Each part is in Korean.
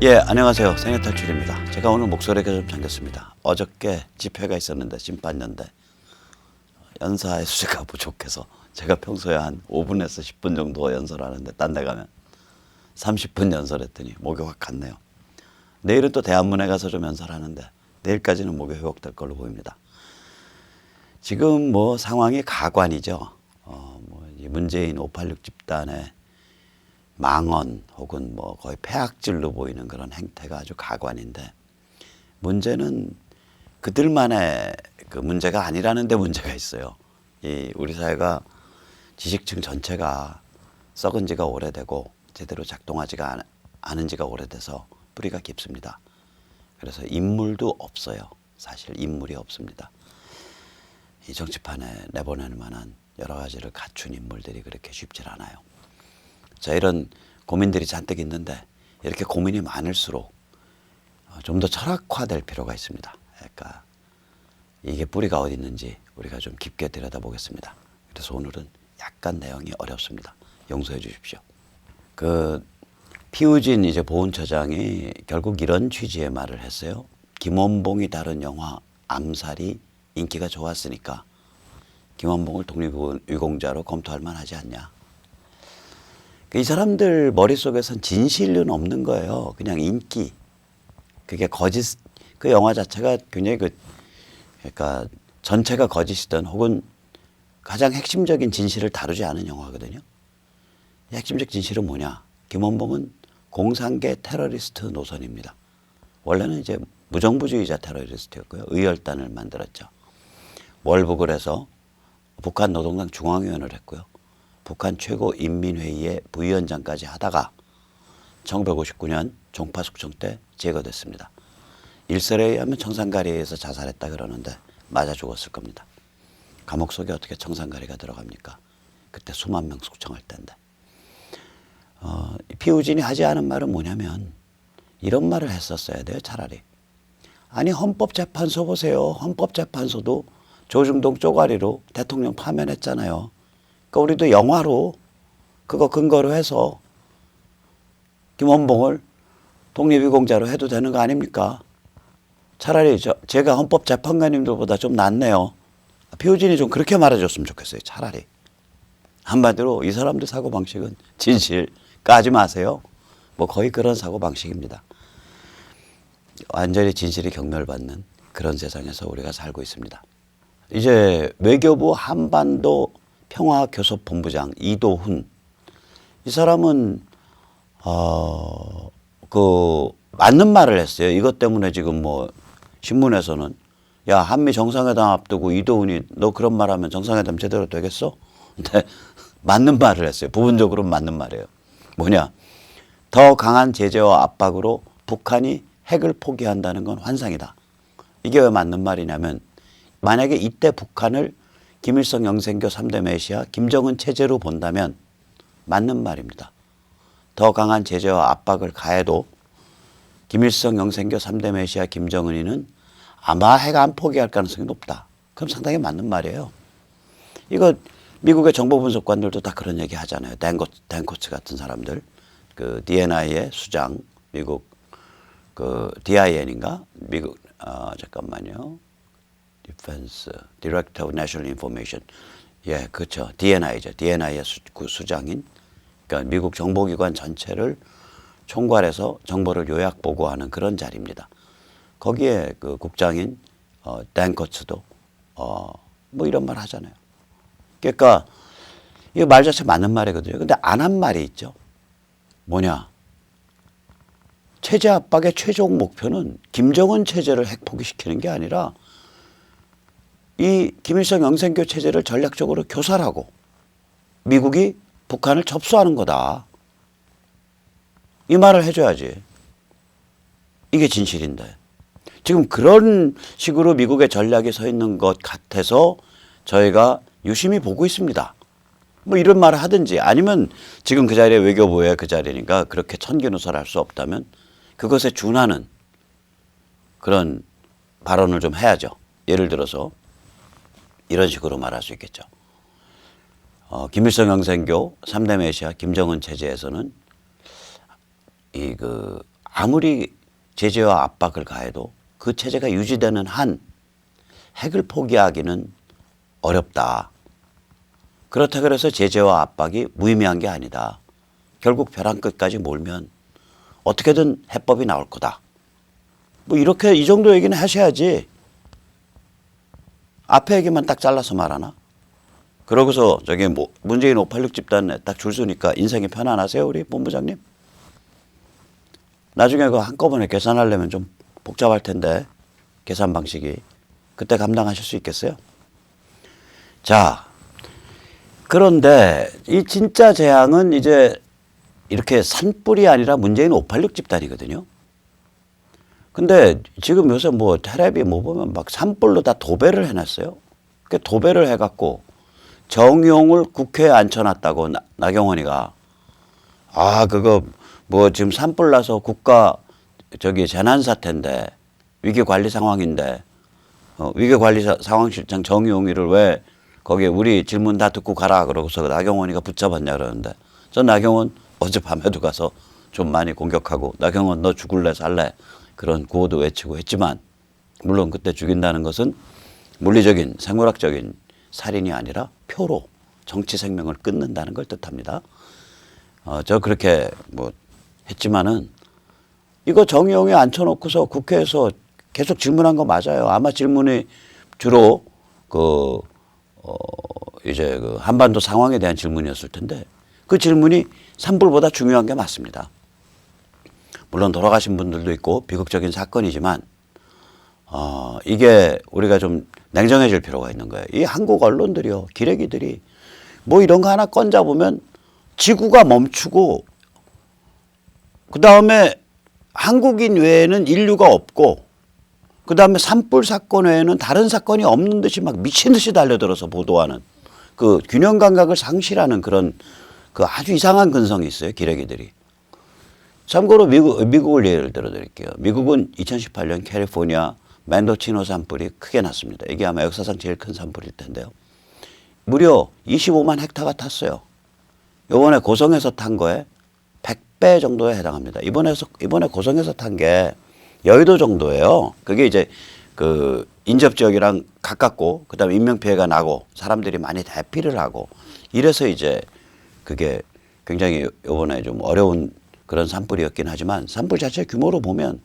예, 안녕하세요. 생애탈출입니다. 제가 오늘 목소리가 좀 잠겼습니다. 어저께 집회가 있었는데 심판연대 연사의 수재가 부족해서 제가 평소에 한 5분에서 10분 정도 연설하는데 딴 데 가면 30분 연설했더니 목이 확 갔네요. 내일은 또 대한문에 가서 좀 연설하는데 내일까지는 목이 회복될 걸로 보입니다. 지금 뭐 상황이 가관이죠. 이 문재인 586 집단의 망언 혹은 뭐 거의 폐악질로 보이는 그런 행태가 아주 가관인데, 문제는 그들만의 그 문제가 아니라는 데 문제가 있어요. 이 우리 사회가 지식층 전체가 썩은 지가 오래되고 제대로 작동하지가 않은 지가 오래돼서 뿌리가 깊습니다. 그래서 인물도 없어요. 사실 인물이 없습니다. 이 정치판에 내보낼 만한 여러 가지를 갖춘 인물들이 그렇게 쉽질 않아요. 자, 이런 고민들이 잔뜩 있는데 이렇게 고민이 많을수록 좀 더 철학화될 필요가 있습니다. 그러니까 이게 뿌리가 어디 있는지 우리가 좀 깊게 들여다보겠습니다. 그래서 오늘은 약간 내용이 어렵습니다. 용서해 주십시오. 피우진 이제 보훈처장이 결국 이런 취지의 말을 했어요. 김원봉이 다룬 영화 암살이 인기가 좋았으니까 김원봉을 독립유공자로 검토할 만하지 않냐. 이 사람들 머릿속에선 진실은 없는 거예요. 그냥 인기. 그게 거짓, 그 영화 자체가 굉장히 그러니까 전체가 거짓이든 혹은 가장 핵심적인 진실을 다루지 않은 영화거든요. 핵심적 진실은 뭐냐? 김원봉은 공산계 테러리스트 노선입니다. 원래는 이제 무정부주의자 테러리스트였고요. 의열단을 만들었죠. 월북을 해서 북한 노동당 중앙위원을 했고요. 북한 최고인민회의의 부위원장까지 하다가 1959년 종파숙청 때 제거됐습니다. 일설에 의하면 청산가리에서 자살했다 그러는데 맞아 죽었을 겁니다. 감옥 속에 어떻게 청산가리가 들어갑니까? 그때 수만 명 숙청할 때인데. 피우진이 하지 않은 말은 뭐냐면 이런 말을 했었어야 돼요. 차라리. 아니, 헌법재판소 보세요. 헌법재판소도 조중동 쪼가리로 대통령 파면했잖아요. 그러니까 우리도 영화로 그거 근거로 해서 김원봉을 독립유공자로 해도 되는 거 아닙니까? 차라리 제가 헌법재판관님들보다 좀 낫네요. 피우진이 좀 그렇게 말해줬으면 좋겠어요. 차라리. 한마디로 이 사람들 사고방식은 진실 까지 마세요. 뭐 거의 그런 사고방식입니다. 완전히 진실이 경멸받는 그런 세상에서 우리가 살고 있습니다. 이제 외교부 한반도 평화교섭본부장 이도훈, 이 사람은 맞는 말을 했어요. 이것 때문에 지금 뭐 신문에서는 야, 한미 정상회담 앞두고 이도훈이 너 그런 말하면 정상회담 제대로 되겠어? 근데 맞는 말을 했어요. 부분적으로 맞는 말이에요. 뭐냐? 더 강한 제재와 압박으로 북한이 핵을 포기한다는 건 환상이다. 이게 왜 맞는 말이냐면, 만약에 이때 북한을 김일성 영생교 3대 메시아 김정은 체제로 본다면 맞는 말입니다. 더 강한 제재와 압박을 가해도 김일성 영생교 3대 메시아 김정은이는 아마 핵 안 포기할 가능성이 높다. 그럼 상당히 맞는 말이에요. 이거 미국의 정보분석관들도 다 그런 얘기 하잖아요. 댄코츠 같은 사람들. 그 DNI의 수장, 미국 그 DIN인가? 미국, 잠깐만요. Defense Director of National Information. 예, 그렇죠. DNI죠. DNI의 수장인, 그러니까 미국 정보기관 전체를 총괄해서 정보를 요약 보고하는 그런 자리입니다. 거기에 그 국장인 댄코츠도 뭐 이런 말 하잖아요. 그러니까 이 말 자체 맞는 말이거든요. 근데 안 한 말이 있죠. 뭐냐? 체제 압박의 최종 목표는 김정은 체제를 핵 포기시키는 게 아니라 이 김일성 영생교 체제를 전략적으로 교살하고 미국이 북한을 접수하는 거다. 이 말을 해줘야지. 이게 진실인데. 지금 그런 식으로 미국의 전략이 서 있는 것 같아서 저희가 유심히 보고 있습니다. 뭐 이런 말을 하든지, 아니면 지금 그 자리에 외교부의 그 자리니까 그렇게 천기누설할 수 없다면 그것에 준하는 그런 발언을 좀 해야죠. 예를 들어서 이런 식으로 말할 수 있겠죠. 김일성 영생교 3대 메시아 김정은 체제에서는 아무리 제재와 압박을 가해도 그 체제가 유지되는 한 핵을 포기하기는 어렵다. 그렇다고 해서 제재와 압박이 무의미한 게 아니다. 결국 벼랑 끝까지 몰면 어떻게든 해법이 나올 거다. 뭐 이렇게 이 정도 얘기는 하셔야지 앞에 얘기만 딱 잘라서 말하나? 그러고서 저기 뭐 문재인 586 집단에 딱 줄 서니까 인생이 편안하세요 우리 본부장님? 나중에 그 한꺼번에 계산하려면 좀 복잡할 텐데 계산 방식이 그때 감당하실 수 있겠어요? 자, 그런데 이 진짜 재앙은 이제 이렇게 산불이 아니라 문재인 586 집단이거든요. 근데 지금 요새 뭐 텔레비 뭐 보면 막 산불로 다 도배를 해놨어요. 그 도배를 해갖고 정용을 국회에 앉혀놨다고 나경원이가 그거 뭐 지금 산불 나서 국가 저기 재난사태인데 위기관리 상황인데 위기관리 상황실장 정용이를 왜 거기에 우리 질문 다 듣고 가라 그러고서 나경원이가 붙잡았냐 그러는데 전 나경원 어젯밤에도 가서 좀 많이 공격하고 나경원 너 죽을래 살래 그런 구호도 외치고 했지만 물론 그때 죽인다는 것은 물리적인 생물학적인 살인이 아니라 표로 정치 생명을 끊는다는 걸 뜻합니다. 저 그렇게 뭐 했지만은 이거 정의용에 앉혀놓고서 국회에서 계속 질문한 거 맞아요. 아마 질문이 주로 이제 그 한반도 상황에 대한 질문이었을 텐데 그 질문이 산불보다 중요한 게 맞습니다. 물론 돌아가신 분들도 있고 비극적인 사건이지만 이게 우리가 좀 냉정해질 필요가 있는 거예요. 이 한국 언론들이요, 기레기들이 뭐 이런 거 하나 건져보면 지구가 멈추고 그 다음에 한국인 외에는 인류가 없고 그 다음에 산불 사건 외에는 다른 사건이 없는 듯이 막 미친 듯이 달려들어서 보도하는 그 균형 감각을 상실하는 그런 그 아주 이상한 근성이 있어요, 기레기들이. 참고로 미국을 예를 들어 드릴게요. 미국은 2018년 캘리포니아 멘도치노 산불이 크게 났습니다. 이게 아마 역사상 제일 큰 산불일 텐데요. 무려 25만 헥타가 탔어요. 이번에 고성에서 탄 거에 100배 정도에 해당합니다. 이번에 고성에서 탄 게 여의도 정도예요. 그게 이제 그 인접 지역이랑 가깝고 그다음에 인명 피해가 나고 사람들이 많이 대피를 하고 이래서 이제 그게 굉장히 이번에 좀 어려운 그런 산불이었긴 하지만 산불 자체 규모로 보면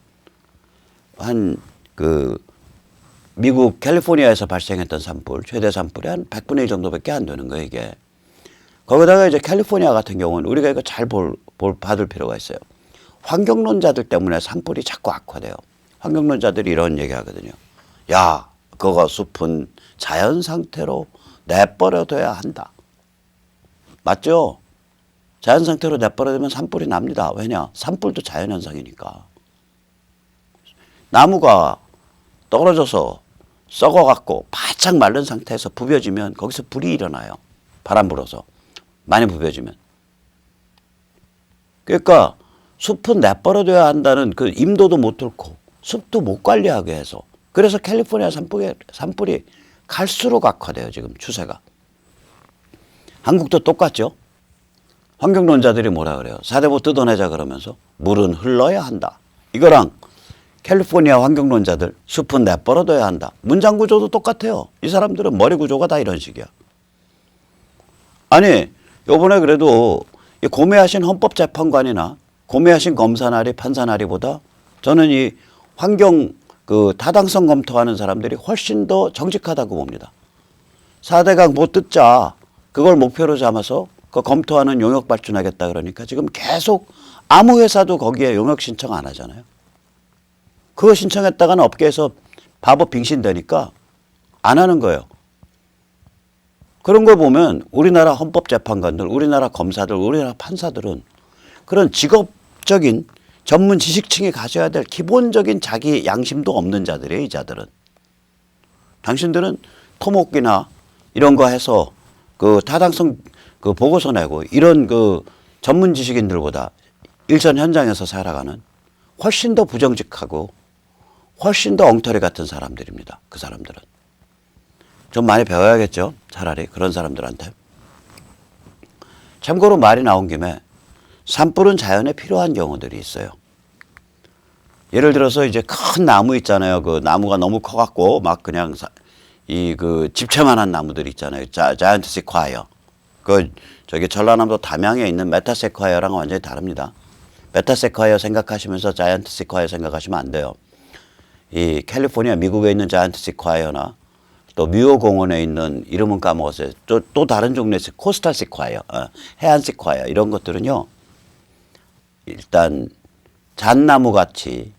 한 그 미국 캘리포니아에서 발생했던 산불 최대 산불이 한 100분의 1 정도밖에 안 되는 거예요, 이게. 거기다가 이제 캘리포니아 같은 경우는 우리가 이거 잘 받을 필요가 있어요. 환경론자들 때문에 산불이 자꾸 악화돼요. 환경론자들이 이런 얘기 하거든요. 야, 그거 숲은 자연 상태로 내버려둬야 한다. 맞죠? 자연 상태로 내버려두면 산불이 납니다. 왜냐? 산불도 자연현상이니까. 나무가 떨어져서 썩어갖고 바짝 마른 상태에서 부벼지면 거기서 불이 일어나요. 바람 불어서. 많이 부벼지면. 그러니까 숲은 내버려둬야 한다는 그 임도도 못 뚫고 숲도 못 관리하게 해서 그래서 캘리포니아 산불이 갈수록 악화돼요. 지금 추세가. 한국도 똑같죠. 환경론자들이 뭐라 그래요. 사대보 뜯어내자 그러면서 물은 흘러야 한다. 이거랑 캘리포니아 환경론자들 숲은 내버려둬야 한다. 문장 구조도 똑같아요. 이 사람들은 머리 구조가 다 이런 식이야. 아니 요번에 그래도 고매하신 헌법재판관이나 고매하신 검사나리 판사나리보다 저는 이 환경 그 타당성 검토하는 사람들이 훨씬 더 정직하다고 봅니다. 4대강 못 듣자 그걸 목표로 삼아서 그 검토하는 용역 발전하겠다 그러니까 지금 계속 아무 회사도 거기에 용역 신청 안 하잖아요. 그거 신청했다가는 업계에서 바보 빙신되니까 안 하는 거예요. 그런 걸 보면 우리나라 헌법재판관들, 우리나라 검사들, 우리나라 판사들은 그런 직업적인 전문 지식층이 가져야 될 기본적인 자기 양심도 없는 자들이에요, 이 자들은. 당신들은 토목이나 이런 거 해서 그 타당성 그 보고서 내고 이런 그 전문 지식인들보다 일선 현장에서 살아가는 훨씬 더 부정직하고 훨씬 더 엉터리 같은 사람들입니다. 그 사람들은. 좀 많이 배워야겠죠. 차라리 그런 사람들한테. 참고로 말이 나온 김에 산불은 자연에 필요한 경우들이 있어요. 예를 들어서 이제 큰 나무 있잖아요. 그 나무가 너무 커갖고 막 그냥 이 그 집채만한 나무들 있잖아요. 자이언트 시콰이어. 그 저기 전라남도 담양에 있는 메타세콰이어랑은 완전히 다릅니다. 메타세콰이어 생각하시면서 자이언트 시콰이어 생각하시면 안 돼요. 이 캘리포니아 미국에 있는 자이언트 시콰이어나 또 뮤어 공원에 있는 이름은 까먹었어요. 또 다른 종류의 코스탈 시콰이어, 해안 시콰이어 이런 것들은요. 일단 잣나무 같이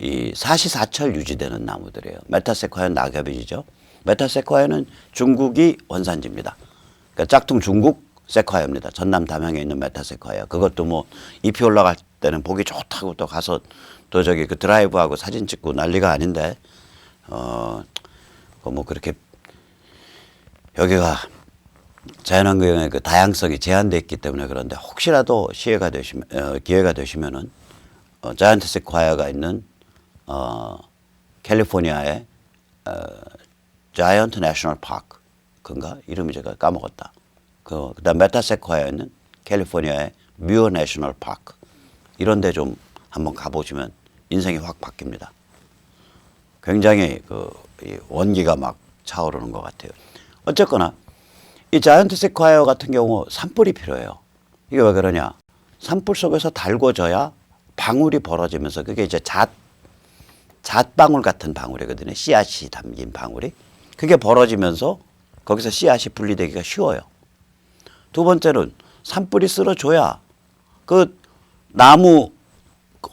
이 사시사철 유지되는 나무들이에요. 메타세콰이어는 낙엽이죠. 메타세콰이어는 중국이 원산지입니다. 그러니까 짝퉁 중국 세콰이어입니다. 전남 담양에 있는 메타세콰이어. 그것도 뭐 잎이 올라갈 때는 보기 좋다고 또 가서 또 저기 그 드라이브하고 사진 찍고 난리가 아닌데 뭐 그렇게 여기가 자연환경의 그 다양성이 제한되어 있기 때문에 그런데 혹시라도 기회가 되시면은 자이언트 세콰이어가 있는 캘리포니아의 자이언트 내셔널 파크 그건가 이름이 제가 까먹었다. 그다음 메타세콰이어는 캘리포니아의 뮤어 내셔널 파크 이런 데 좀 한번 가보시면 인생이 확 바뀝니다. 굉장히 이 원기가 막 차오르는 것 같아요. 어쨌거나 이 자이언트 세콰이어 같은 경우 산불이 필요해요. 이게 왜 그러냐? 산불 속에서 달궈져야 방울이 벌어지면서 그게 이제 잣방울 같은 방울이거든요. 씨앗이 담긴 방울이. 그게 벌어지면서 거기서 씨앗이 분리되기가 쉬워요. 두 번째는 산불이 쓰러져야 그 나무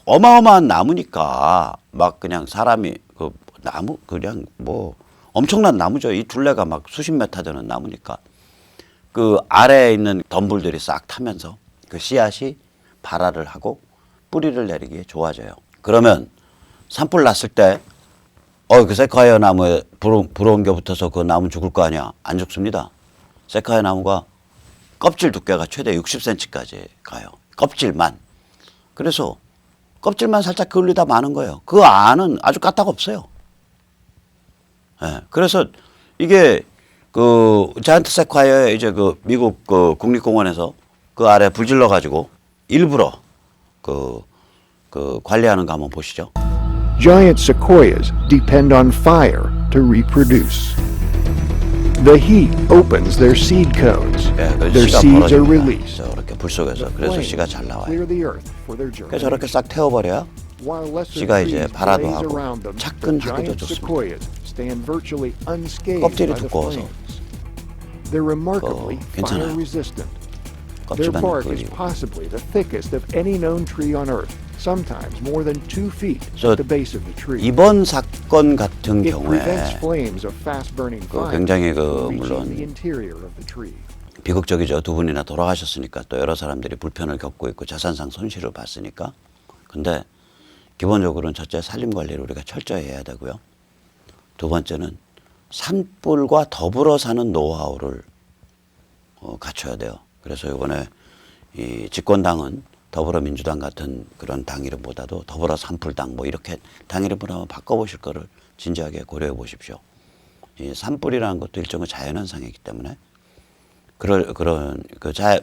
어마어마한 나무니까 막 그냥 사람이 그 나무 그냥 뭐 엄청난 나무죠. 이 둘레가 막 수십 메타 되는 나무니까 그 아래에 있는 덤불들이 싹 타면서 그 씨앗이 발화를 하고 뿌리를 내리기에 좋아져요. 그러면 산불 났을 때 그 세콰이어 나무에 불 옮겨 붙어서 그 나무 죽을 거 아니야? 안 죽습니다. 세콰이어 나무가 껍질 두께가 최대 60cm까지 가요. 껍질만. 그래서 껍질만 살짝 그을리다 마는 거예요. 그 안은 아주 까딱없어요. 네. 그래서 이게 그 자이언트 세콰이어의 이제 그 미국 그 국립공원에서 그 아래 불 질러 가지고 일부러 그 관리하는 거 한번 보시죠. Giant sequoias depend on fire to reproduce. The heat opens their seed cones. 네, Their 씨가 seeds are 벌어집니다. released. 저렇게 불 속에서. 그래서 씨가 잘 나와요. Clear the earth for their 그래서 저렇게 싹 태워버려야 While lesser 씨가 이제 trees 발화도 blaze 하고 around them, the 차근하기도 giant 좋습니다. sequoias stand virtually unscathed 껍질이 by the 두꺼워서. flames. They're remarkably 괜찮아요. fire resistant. Their 껍질만 bark is 그리고. possibly the thickest of any known tree on Earth, sometimes more than 2 feet So, at the base of the tree. 이번 사건 같은 It prevents 경우에 flames of fast-burning fire 굉장히 from reaching 물론 the interior of the tree. 비극적이죠. 두 분이나 돌아가셨으니까 또 여러 사람들이 불편을 겪고 있고 자산상 손실을 봤으니까. 근데 기본적으로는 첫째 산림 관리를 우리가 철저히 해야 되고요. 두 번째는 산불과 더불어 사는 노하우를 갖춰야 돼요. 그래서 이번에 이 집권당은 더불어민주당 같은 그런 당 이름보다도 더불어 산불당 뭐 이렇게 당 이름을 한번 바꿔보실 거를 진지하게 고려해 보십시오. 이 산불이라는 것도 일종의 자연현상이기 때문에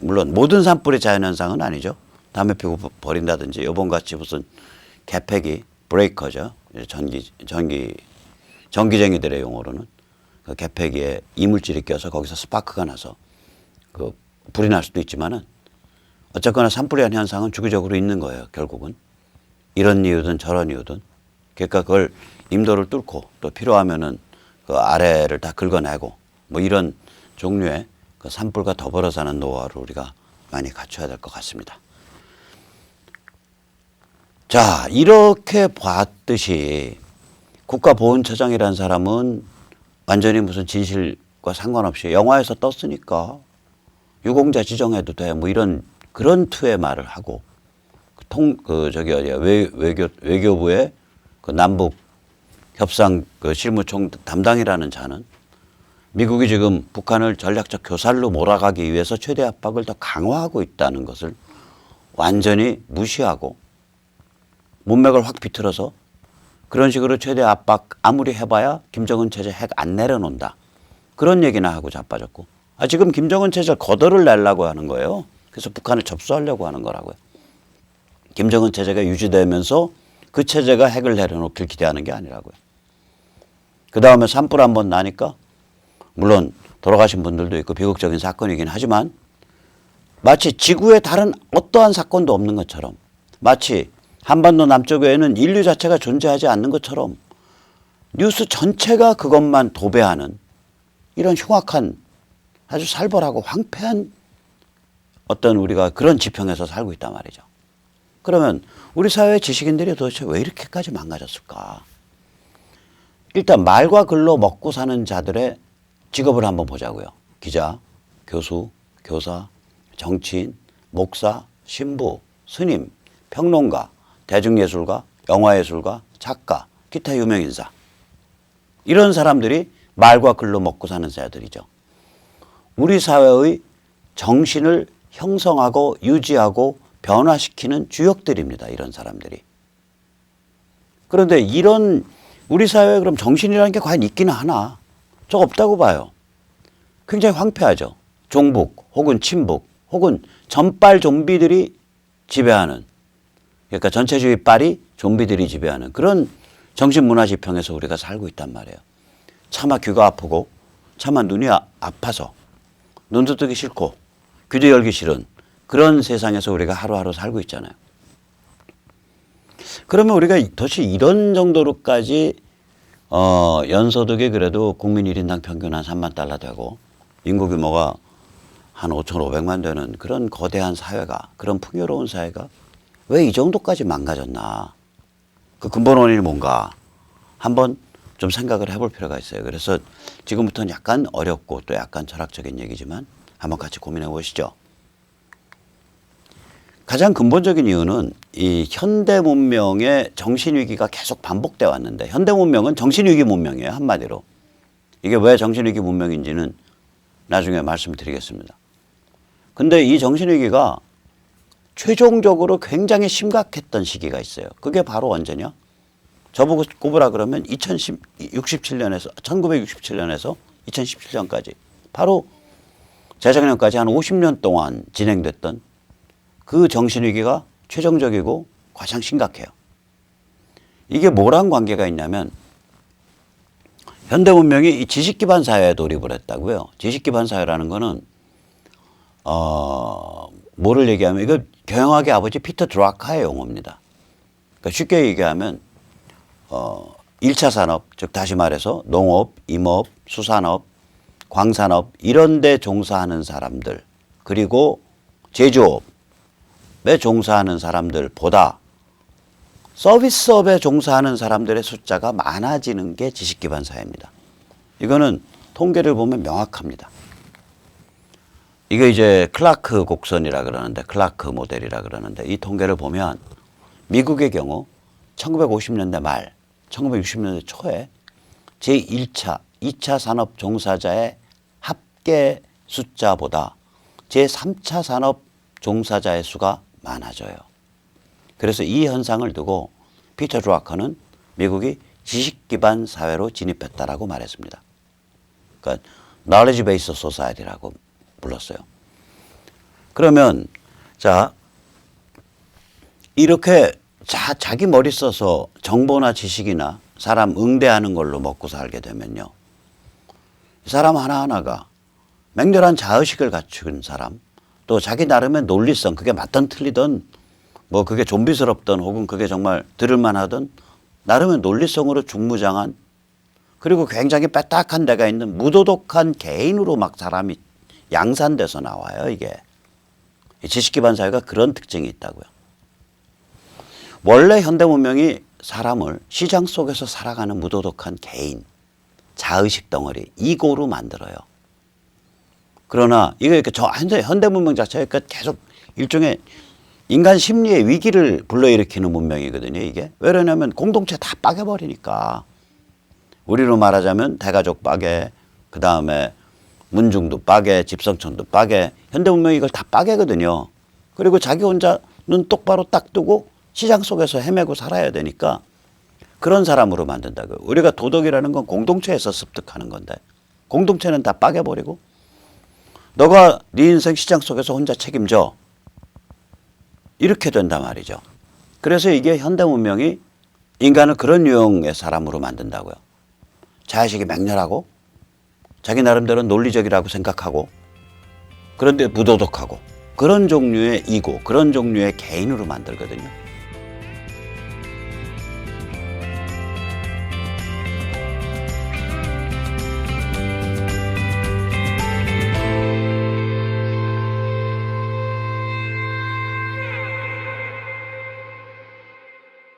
물론 모든 산불이 자연현상은 아니죠. 담배 피고 버린다든지 요번같이 무슨 개폐기 브레이커죠. 전기쟁이들의 용어로는 그 개폐기에 이물질이 껴서 거기서 스파크가 나서 그 불이 날 수도 있지만은 어쨌거나 산불이라는 현상은 주기적으로 있는 거예요. 결국은 이런 이유든 저런 이유든 그러니까 그걸 임도를 뚫고 또 필요하면은 그 아래를 다 긁어내고 뭐 이런 종류의 그 산불과 더불어 사는 노하우를 우리가 많이 갖춰야 될 것 같습니다. 자, 이렇게 봤듯이 국가보훈처장이라는 사람은 완전히 무슨 진실과 상관없이 영화에서 떴으니까 유공자 지정해도 돼 뭐 이런 그런 투의 말을 하고 외교부의 그 남북 협상 그 실무총 담당이라는 자는 미국이 지금 북한을 전략적 교살로 몰아가기 위해서 최대 압박을 더 강화하고 있다는 것을 완전히 무시하고 문맥을 확 비틀어서 그런 식으로 최대 압박 아무리 해봐야 김정은 체제 핵 안 내려놓는다. 그런 얘기나 하고 자빠졌고 지금 김정은 체제 거덜을 내려고 하는 거예요. 그래서 북한을 접수하려고 하는 거라고요. 김정은 체제가 유지되면서 그 체제가 핵을 내려놓길 기대하는 게 아니라고요. 그 다음에 산불 한번 나니까 물론 돌아가신 분들도 있고 비극적인 사건이긴 하지만 마치 지구에 다른 어떠한 사건도 없는 것처럼 마치 한반도 남쪽 외에는 인류 자체가 존재하지 않는 것처럼 뉴스 전체가 그것만 도배하는 이런 흉악한 아주 살벌하고 황폐한 어떤 우리가 그런 지평에서 살고 있단 말이죠. 그러면 우리 사회의 지식인들이 도대체 왜 이렇게까지 망가졌을까? 일단 말과 글로 먹고 사는 자들의 직업을 한번 보자고요. 기자, 교수, 교사, 정치인, 목사, 신부, 스님, 평론가, 대중예술가, 영화예술가, 작가, 기타 유명인사. 이런 사람들이 말과 글로 먹고 사는 자들이죠. 우리 사회의 정신을 형성하고 유지하고 변화시키는 주역들입니다. 이런 사람들이. 그런데 이런 우리 사회에 그럼 정신이라는 게 과연 있기는 하나? 저 없다고 봐요. 굉장히 황폐하죠. 종북 혹은 친북 혹은 전빨 좀비들이 지배하는, 그러니까 전체주의 빨이 좀비들이 지배하는 그런 정신문화 지평에서 우리가 살고 있단 말이에요. 차마 귀가 아프고 차마 눈이 아파서 눈도 뜨기 싫고 귀도 열기 싫은 그런 세상에서 우리가 하루하루 살고 있잖아요. 그러면 우리가 도대체 이런 정도로까지 연소득이 그래도 국민 1인당 평균 한 3만 달러 되고 인구 규모가 한 5,500만 되는 그런 거대한 사회가, 그런 풍요로운 사회가 왜 이 정도까지 망가졌나? 그 근본 원인이 뭔가 한번 좀 생각을 해볼 필요가 있어요. 그래서 지금부터는 약간 어렵고 또 약간 철학적인 얘기지만 한번 같이 고민해 보시죠. 가장 근본적인 이유는 이 현대 문명의 정신위기가 계속 반복돼 왔는데, 현대 문명은 정신위기 문명이에요. 한마디로. 이게 왜 정신위기 문명인지는 나중에 말씀드리겠습니다. 근데 이 정신위기가 최종적으로 굉장히 심각했던 시기가 있어요. 그게 바로 언제냐? 저보고 꼽으라 그러면 1967년에서 2017년까지 바로 재작년까지 한 50년 동안 진행됐던 그 정신위기가 최종적이고 가장 심각해요. 이게 뭐랑 관계가 있냐면 현대문명이 이 지식기반 사회에 돌입을 했다고요. 지식기반 사회라는 거는 뭐를 얘기하면 이거 경영학의 아버지 피터 드라카의 용어입니다. 그러니까 쉽게 얘기하면 1차 산업, 즉 다시 말해서 농업, 임업, 수산업, 광산업 이런 데 종사하는 사람들, 그리고 제조업에 종사하는 사람들보다 서비스업에 종사하는 사람들의 숫자가 많아지는 게 지식기반 사회입니다. 이거는 통계를 보면 명확합니다. 이게 이제 클라크 곡선이라 그러는데, 클라크 모델이라 그러는데, 이 통계를 보면 미국의 경우 1950년대 말, 1960년대 초에 제1차, 2차 산업 종사자의 합계 숫자보다 제3차 산업 종사자의 수가 많아져요. 그래서 이 현상을 두고 피터 드라커는 미국이 지식 기반 사회로 진입했다라고 말했습니다. 그러니까 knowledge based society라고 불렀어요. 그러면 자 이렇게 자기 머리 써서 정보나 지식이나 사람 응대하는 걸로 먹고 살게 되면요, 사람 하나하나가 맹렬한 자의식을 갖춘 사람, 또 자기 나름의 논리성, 그게 맞든 틀리든 뭐 그게 좀비스럽든 혹은 그게 정말 들을만하든 나름의 논리성으로 중무장한, 그리고 굉장히 빼딱한 데가 있는 무도덕한 개인으로 막 사람이 양산돼서 나와요. 이게 지식기반 사회가 그런 특징이 있다고요. 원래 현대문명이 사람을 시장 속에서 살아가는 무도덕한 개인, 자의식 덩어리, 이고로 만들어요. 그러나 이게 현대문명 자체가 계속 일종의 인간 심리의 위기를 불러일으키는 문명이거든요. 이게 왜 그러냐면 공동체 다 빠개버리니까. 우리로 말하자면 대가족 빠개, 그 다음에 문중도 빠개, 집성촌도 빠개, 현대문명이 이걸 다 빠개거든요. 그리고 자기 혼자 눈 똑바로 딱 뜨고 시장 속에서 헤매고 살아야 되니까 그런 사람으로 만든다고요. 우리가 도덕이라는 건 공동체에서 습득하는 건데 공동체는 다 빠개버리고 너가 네 인생 시장 속에서 혼자 책임져, 이렇게 된단 말이죠. 그래서 이게 현대문명이 인간을 그런 유형의 사람으로 만든다고요. 자의식이 맹렬하고 자기 나름대로 논리적이라고 생각하고 그런데 무도덕하고 그런 종류의 이고, 그런 종류의 개인으로 만들거든요.